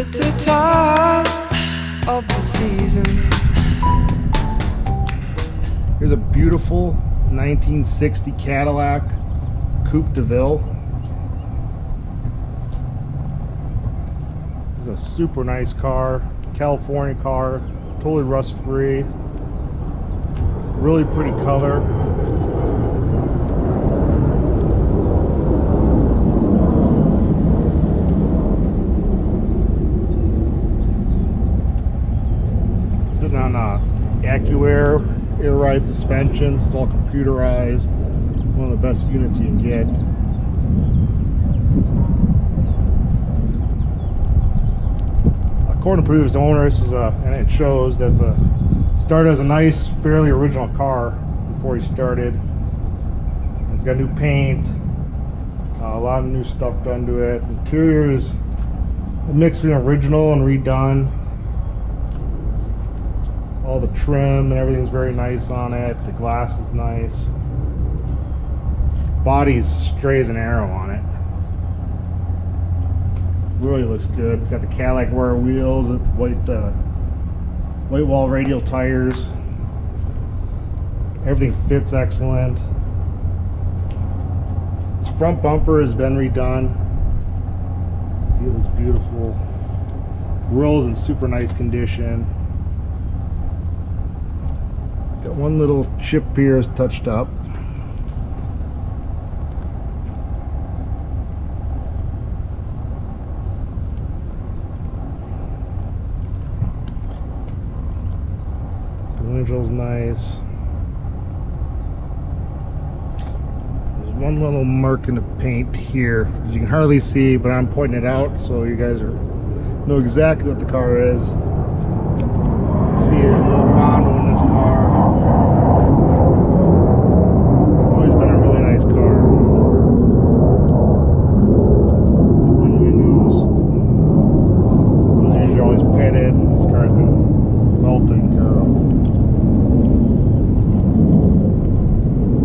It's the time of the season. Here's a beautiful 1960 Cadillac Coupe Deville. This is a super nice car, California car, totally rust free, really pretty color. Sitting on Accuair air-ride suspensions. It's all computerized. One of the best units you can get. According to previous owners, and it shows that's started as a nice, fairly original car before he started. It's got new paint, a lot of new stuff done to it. Interior is a mix between original and redone. All the trim and everything's very nice on it. The glass is nice. Body's straight as an arrow on it. Really looks good. It's got the Cadillac Accuair wheels with white wall radial tires. Everything fits excellent. Its front bumper has been redone. See, it looks beautiful. Grill's in super nice condition. Got one little chip here is touched up. The window's nice. There's one little mark in the paint here. You can hardly see, but I'm pointing it out so you guys know exactly what the car is. See it, a little Bondo in this car.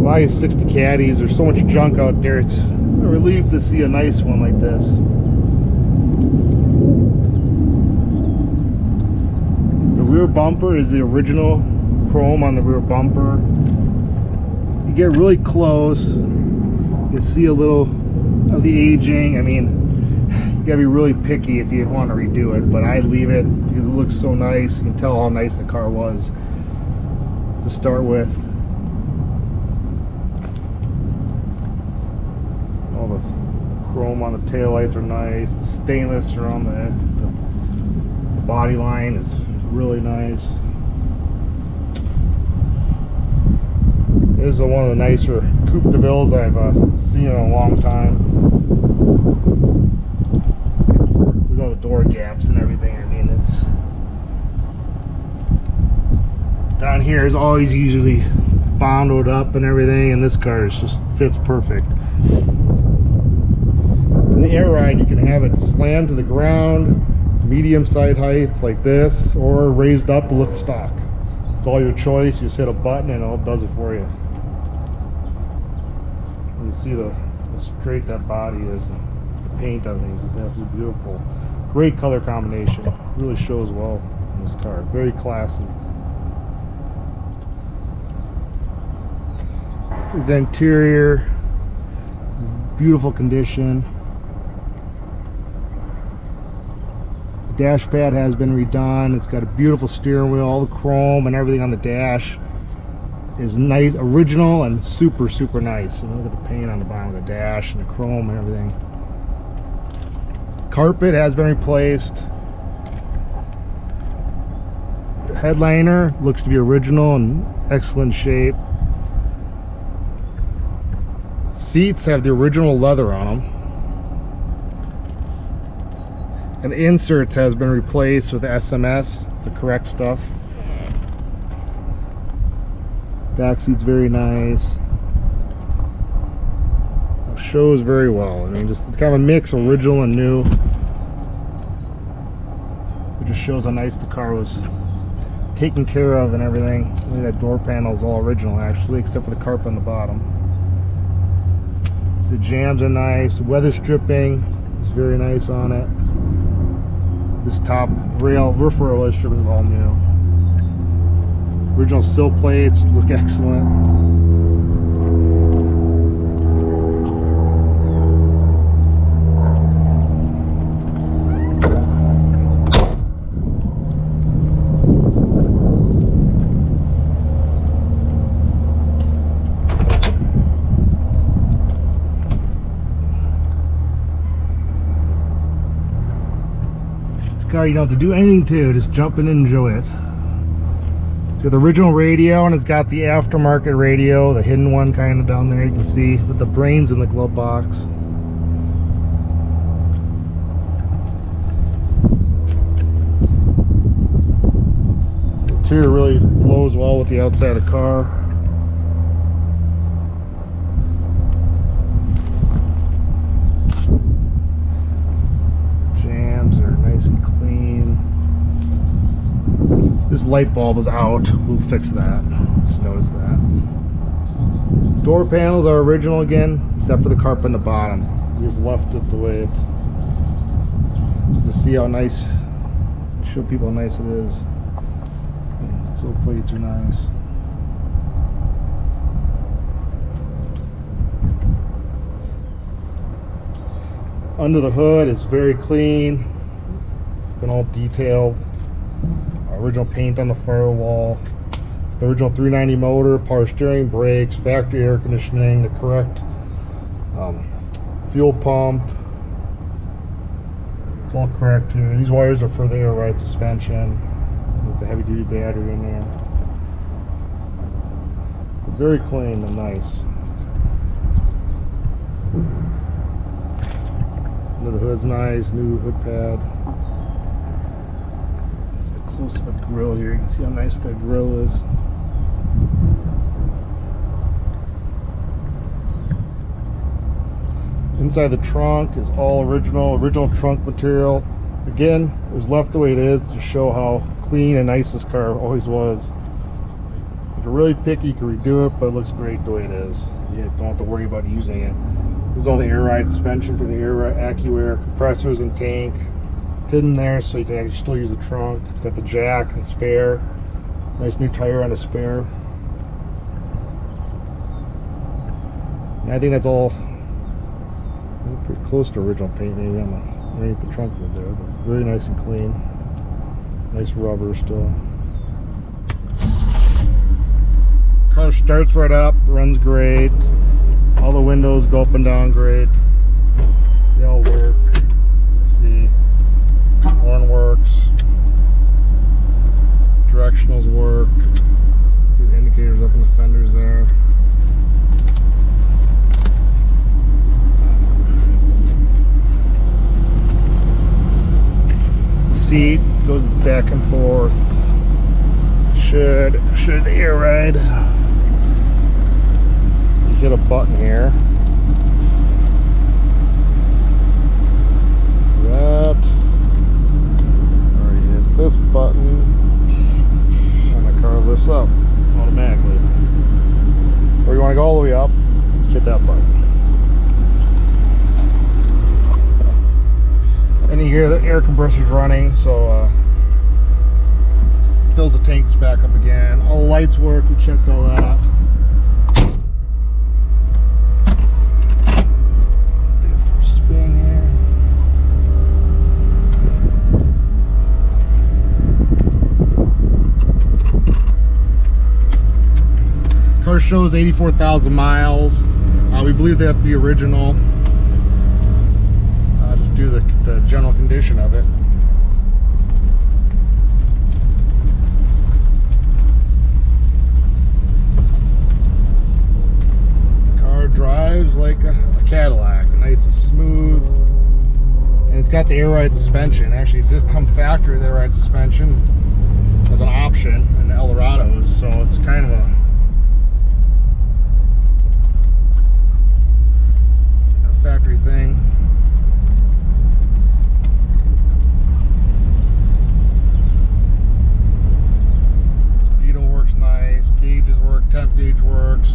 Why 60 Caddies? There's so much junk out there. It's a relief to see a nice one like this. The rear bumper is the original chrome on the rear bumper. You get really close, you see a little of the aging. I mean, you gotta be really picky if you want to redo it, but I leave it because it looks so nice. You can tell how nice the car was to start with. All the chrome on the taillights are nice. The stainless around the body line is really nice. This is one of the nicer Coupe Devilles I've seen in a long time. Look at all the door gaps and everything. I mean, it's down here is always usually bondoed up and everything, and this car just fits perfect. In the air ride, you can have it slammed to the ground, medium side height like this, or raised up to look stock. It's all your choice. You just hit a button and it does it for you. You see how straight that body is, and the paint on these is absolutely beautiful. Great color combination. Really shows well in this car. Very classy. His interior, beautiful condition. The dash pad has been redone. It's got a beautiful steering wheel. All the chrome and everything on the dash is nice, original, and super nice. And look at the paint on the bottom of the dash and the chrome and everything. Carpet has been replaced. The headliner looks to be original and excellent shape. Seats have the original leather on them. And the inserts has been replaced with SMS, the correct stuff. Back seat's very nice. It shows very well. I mean, just it's kind of a mix, original and new. It just shows how nice the car was taken care of and everything. Look at that door panel is all original actually, except for the carpet on the bottom. So the jambs are nice. Weather stripping is very nice on it. This top rail roof rail strip is all new. Original sill plates look excellent. Car you don't have to do anything to, just jump in and enjoy it. It's got the original radio and it's got the aftermarket radio, the hidden one kind of down there, you can see, with the brains in the glove box. The interior really flows well with the outside of the car. This light bulb is out. We'll fix that. Just notice that. Door panels are original again, except for the carpet in the bottom. We just left it the way it. Just to see how nice. Show people how nice it is. And sill plates are nice. Under the hood is very clean. Been all detailed. Original paint on the firewall, the original 390 motor, power steering, brakes, factory air conditioning, the correct fuel pump. It's all correct here. These wires are for the air ride suspension with the heavy duty battery in there. But very clean and nice. Under the hood's nice, new hood pad. Close to the grill here, you can see how nice that grill is. Inside the trunk is all original trunk material. Again, it was left the way it is to show how clean and nice this car always was. If you're really picky, you can redo it, but it looks great the way it is. You don't have to worry about using it. This is all the air ride suspension for the Accuair compressors and tank. Hidden there so you can actually still use the trunk. It's got the jack and spare. Nice new tire on the spare. And I think that's all pretty close to original paint maybe on the underneath the trunk lid there, but very nice and clean. Nice rubber still. Car starts right up, runs great. All the windows go up and down great. They all work. Let's see. Horn works, directionals work, the indicators up in the fenders there. The seat goes back and forth. Should the air ride. You hit a button here. That. This button and the car lifts up automatically. Or you want to go all the way up, hit that button. And you hear the air compressor's running, so fills the tanks back up again. All the lights work, we checked all that. Take it for a spin here. Car shows 84,000 miles. We believe that to be original. Just due to the general condition of it. The car drives like a Cadillac, nice and smooth. And it's got the air ride suspension. Actually, it did come factory with air ride suspension as an option in the Eldorados, so it's kind of a factory thing. Speedo works nice, gauges work, temp gauge works,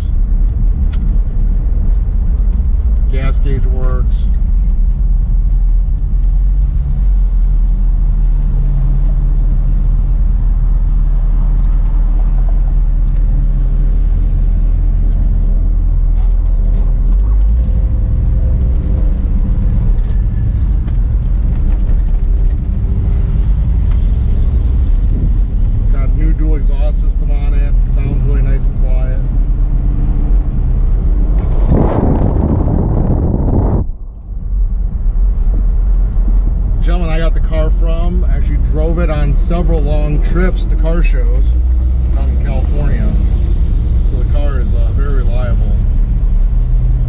gas gauge works. on several long trips to car shows down in California, so the car is very reliable.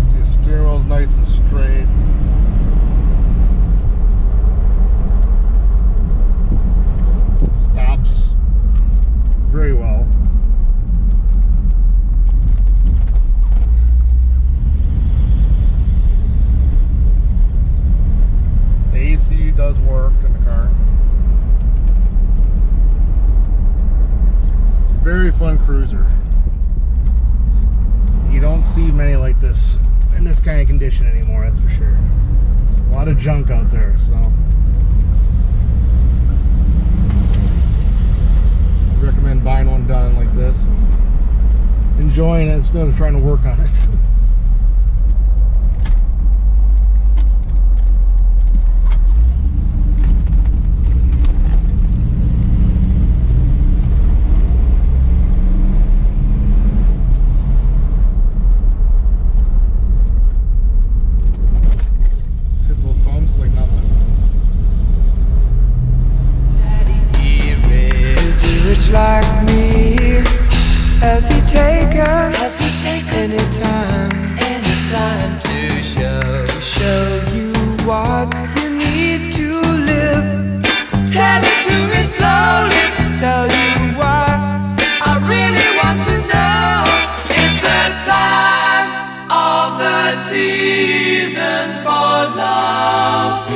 See, the steering wheel is nice and straight. Stops very well. The AC does work in the car. It's a very fun cruiser. You don't see many like this in this kind of condition anymore, that's for sure. A lot of junk out there, so I recommend buying one done like this and enjoying it instead of trying to work on it. Just hit those bumps like nothing. Is he rich like me? Has he taken any time to show you what you need to live? Tell it to me slowly, tell you why I really want to know. It's the time of the season.